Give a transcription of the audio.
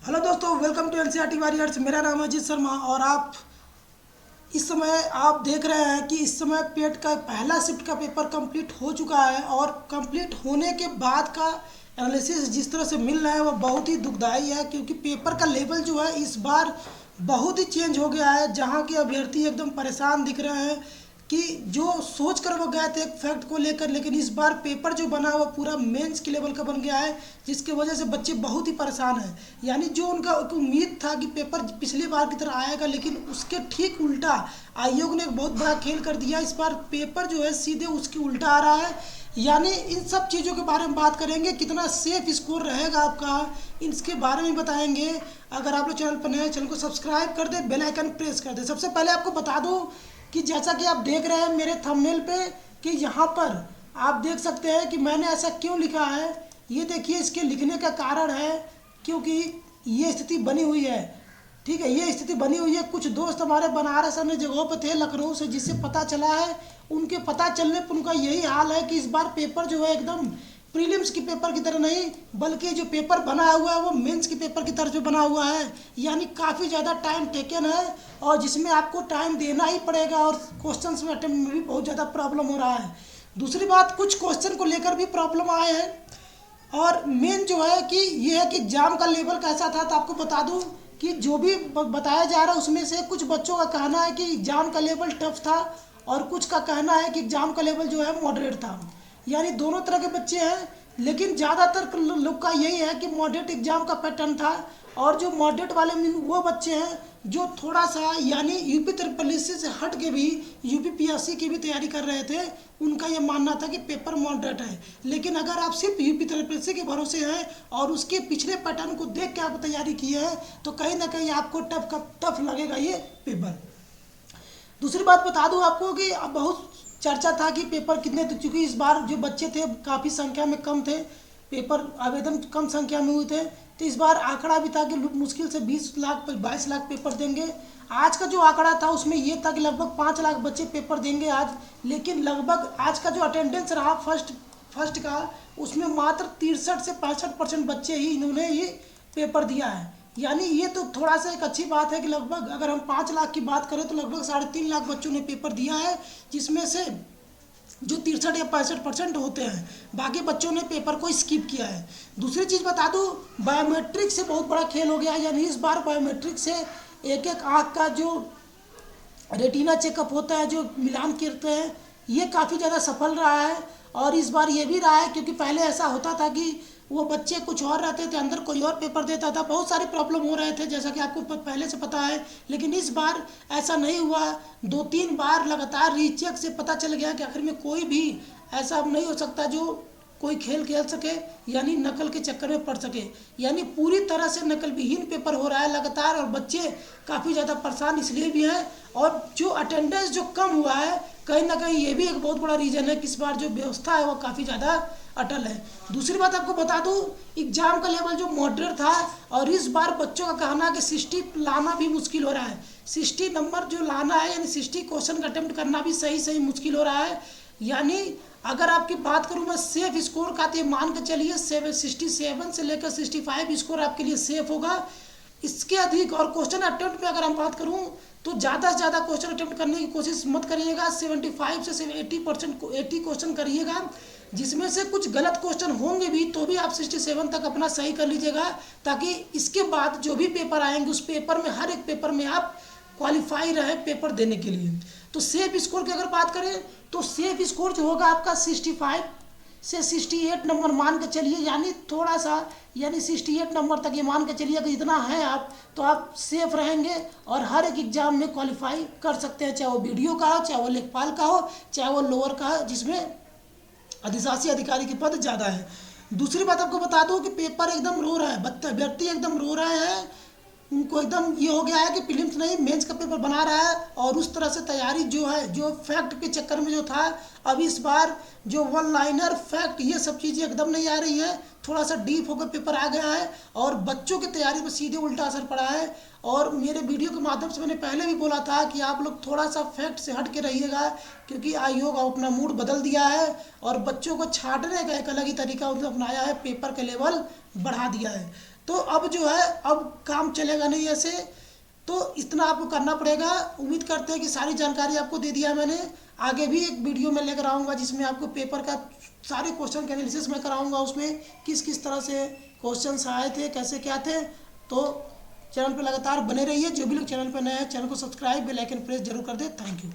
Hello दोस्तों, welcome to NCERT warriors. मेरा नाम है अजीत शर्मा और इस समय आप देख रहे हैं कि इस समय पेट का पहला शिफ्ट का पेपर कंप्लीट हो चुका है और कंप्लीट होने के बाद का एनालिसिस जिस तरह से मिल रहा है वह बहुत ही दुखदाई है, क्योंकि पेपर का लेवल जो है इस बार बहुत ही चेंज हो गया है। जहाँ के अभ्यर्थी एकदम परेशान दिख रहे हैं कि जो सोच कर वो गए थे एक फैक्ट को लेकर, लेकिन इस बार पेपर जो बना वो पूरा मेंस के लेवल का बन गया है, जिसके वजह से बच्चे बहुत ही परेशान हैं। यानी जो उनका एक उम्मीद था कि पेपर पिछली बार की तरह आएगा, लेकिन उसके ठीक उल्टा आयोग ने एक बहुत बड़ा खेल कर दिया। इस बार पेपर जो है सीधे उसके उल्टा आ रहा है। यानी इन सब चीज़ों के बारे में बात करेंगे, कितना सेफ स्कोर रहेगा आपका, इसके बारे में बताएंगे। अगर आप लोग चैनल पर नए हैं, चैनल को सब्सक्राइब कर दे, बेल आइकन प्रेस कर दे। सबसे पहले आपको बता दूं कि जैसा कि आप देख रहे हैं मेरे थंबनेल पे कि यहाँ पर आप देख सकते हैं कि मैंने ऐसा क्यों लिखा है। ये देखिए, इसके लिखने का कारण है क्योंकि ये स्थिति बनी हुई है। ठीक है, ये स्थिति बनी हुई है। कुछ दोस्त हमारे बनारस अन्य जगहों पर थे, लखनऊ से, जिससे पता चला है, उनके पता चलने पर उनका यही हाल है कि इस बार पेपर जो है एकदम प्रीलिम्स की पेपर की तरह नहीं, बल्कि जो पेपर बना हुआ है वो मेंस के पेपर की तरह जो बना हुआ है। यानी काफ़ी ज़्यादा टाइम टेकन है और जिसमें आपको टाइम देना ही पड़ेगा और क्वेश्चंस में अटेम्प्ट में भी बहुत ज़्यादा प्रॉब्लम हो रहा है। दूसरी बात, कुछ क्वेश्चन को लेकर भी प्रॉब्लम आए हैं। और मेन जो है कि ये है कि एग्ज़ाम का लेवल कैसा था, तो आपको बता दूं कि जो भी बताया जा रहा है उसमें से कुछ बच्चों का कहना है कि एग्ज़ाम का लेवल टफ था और कुछ का कहना है कि एग्ज़ाम का लेवल जो है मॉडरेट था। यानी दोनों तरह के बच्चे हैं, लेकिन ज़्यादातर लोग का यही है कि मॉडरेट एग्ज़ाम का पैटर्न था। और जो मॉडरेट वाले वो बच्चे हैं जो थोड़ा सा यानी यूपी ट्रिपल से हट के भी यूपी पीएससी की भी तैयारी कर रहे थे, उनका ये मानना था कि पेपर मॉडरेट है। लेकिन अगर आप सिर्फ यूपी ट्रिपल के भरोसे हैं और उसके पिछले पैटर्न को देख के आप तैयारी किए हैं, तो कहीं ना कहीं आपको टफ लगेगा ये पेपर। दूसरी बात बता दूं आपको कि अब बहुत चर्चा था कि पेपर कितने थे, क्योंकि इस बार जो बच्चे थे काफ़ी संख्या में कम थे, पेपर आवेदन कम संख्या में हुए थे। तो इस बार आंकड़ा भी था कि मुश्किल से 20 लाख 22 लाख पेपर देंगे। आज का जो आंकड़ा था उसमें ये था कि लगभग 5 लाख बच्चे पेपर देंगे आज। लेकिन लगभग आज का जो अटेंडेंस रहा फर्स्ट का, उसमें मात्र 63 से 65% बच्चे ही इन्होंने ये पेपर दिया है। यानी ये तो थोड़ा सा एक अच्छी बात है कि लगभग अगर हम 5 लाख की बात करें तो लगभग 3.5 लाख बच्चों ने पेपर दिया है, जिसमें से जो 63 या 65% होते हैं, बाकी बच्चों ने पेपर को स्किप किया है। दूसरी चीज़ बता दूं, बायोमेट्रिक से बहुत बड़ा खेल हो गया है। यानी इस बार बायोमेट्रिक से एक एक आँख का जो रेटिना चेकअप होता है, जो मिलान करते हैं, ये काफ़ी ज़्यादा सफल रहा है। और इस बार ये भी रहा है क्योंकि पहले ऐसा होता था कि वो बच्चे कुछ और रहते थे, अंदर कोई और पेपर देता था, बहुत सारे प्रॉब्लम हो रहे थे, जैसा कि आपको पहले से पता है। लेकिन इस बार ऐसा नहीं हुआ। 2-3 बार लगातार रीचेक से पता चल गया कि आखिर में कोई भी ऐसा नहीं हो सकता जो कोई खेल खेल सके, यानी नकल के चक्कर में पड़ सके। यानी पूरी तरह से नकल विहीन पेपर हो रहा है लगातार, और बच्चे काफ़ी ज़्यादा परेशान इसलिए भी हैं। और जो अटेंडेंस जो कम हुआ है, कहीं ना कहीं ये भी एक बहुत बड़ा रीज़न है कि इस बार जो व्यवस्था है वो काफ़ी ज़्यादा अटल है। दूसरी बात आपको बता दूं, एग्जाम का लेवल जो मॉडरेट था, और इस बार बच्चों का कहना है कि 60 लाना भी मुश्किल हो रहा है। 60 नंबर जो लाना है, यानी 60 क्वेश्चन का अटेम्प्ट करना भी सही मुश्किल हो रहा है। यानी अगर आपकी बात करूं मैं सेफ स्कोर का, तो मान के चलिए 67 से लेकर 65 स्कोर आपके लिए सेफ होगा। इसके अधिक और क्वेश्चन अटेम्प्ट में अगर हम बात करूं तो ज़्यादा से ज़्यादा क्वेश्चन अटेम्प्ट करने की कोशिश मत करिएगा। 75 से 80 क्वेश्चन करिएगा, जिसमें से कुछ गलत क्वेश्चन होंगे भी तो भी आप 67 तक अपना सही कर लीजिएगा, ताकि इसके बाद जो भी पेपर आएंगे उस पेपर में, हर एक पेपर में आप क्वालिफाई रहे पेपर देने के लिए। तो सेफ स्कोर की अगर बात करें तो सेफ स्कोर जो होगा आपका 65 से 68 नंबर मान के चलिए, यानी थोड़ा सा, यानी 68 नंबर तक ये मान के चलिए कि इतना है आप, तो आप सेफ रहेंगे और हर एक एग्जाम में क्वालिफाई कर सकते हैं, चाहे वो वीडियो का हो, चाहे वो लेखपाल का हो, चाहे वो लोअर का हो, जिसमें अधिशासी अधिकारी के पद ज़्यादा है। दूसरी बात आपको बता दूं कि पेपर एकदम रो रहा है, व्यक्ति एकदम रो रहे हैं। उनको एकदम ये हो गया है कि प्रीलिम्स नहीं मेंस का पेपर बना रहा है, और उस तरह से तैयारी जो है, जो फैक्ट के चक्कर में जो था, अब इस बार जो वन लाइनर फैक्ट ये सब चीज़ें एकदम नहीं आ रही है, थोड़ा सा डीप होकर पेपर आ गया है और बच्चों की तैयारी पर सीधे उल्टा असर पड़ा है। और मेरे वीडियो के माध्यम से मैंने पहले भी बोला था कि आप लोग थोड़ा सा फैक्ट से हट के रहिएगा, क्योंकि आयोग अपना मूड बदल दिया है और बच्चों को छांटने का एक अलग ही तरीका उन्होंने अपनाया है, पेपर का लेवल बढ़ा दिया है। तो अब जो है अब काम चलेगा नहीं ऐसे, तो इतना आपको करना पड़ेगा। उम्मीद करते हैं कि सारी जानकारी आपको दे दिया मैंने। आगे भी एक वीडियो में लेकर आऊँगा जिसमें आपको पेपर का सारे क्वेश्चन के एनालिसिस मैं कराऊंगा, उसमें किस किस तरह से क्वेश्चंस आए थे, कैसे क्या थे। तो चैनल पर लगातार बने रहिए। जो भी लोग चैनल पर नए हैं चैनल को सब्सक्राइब, बेल आइकन प्रेस जरूर कर दे। Thank you.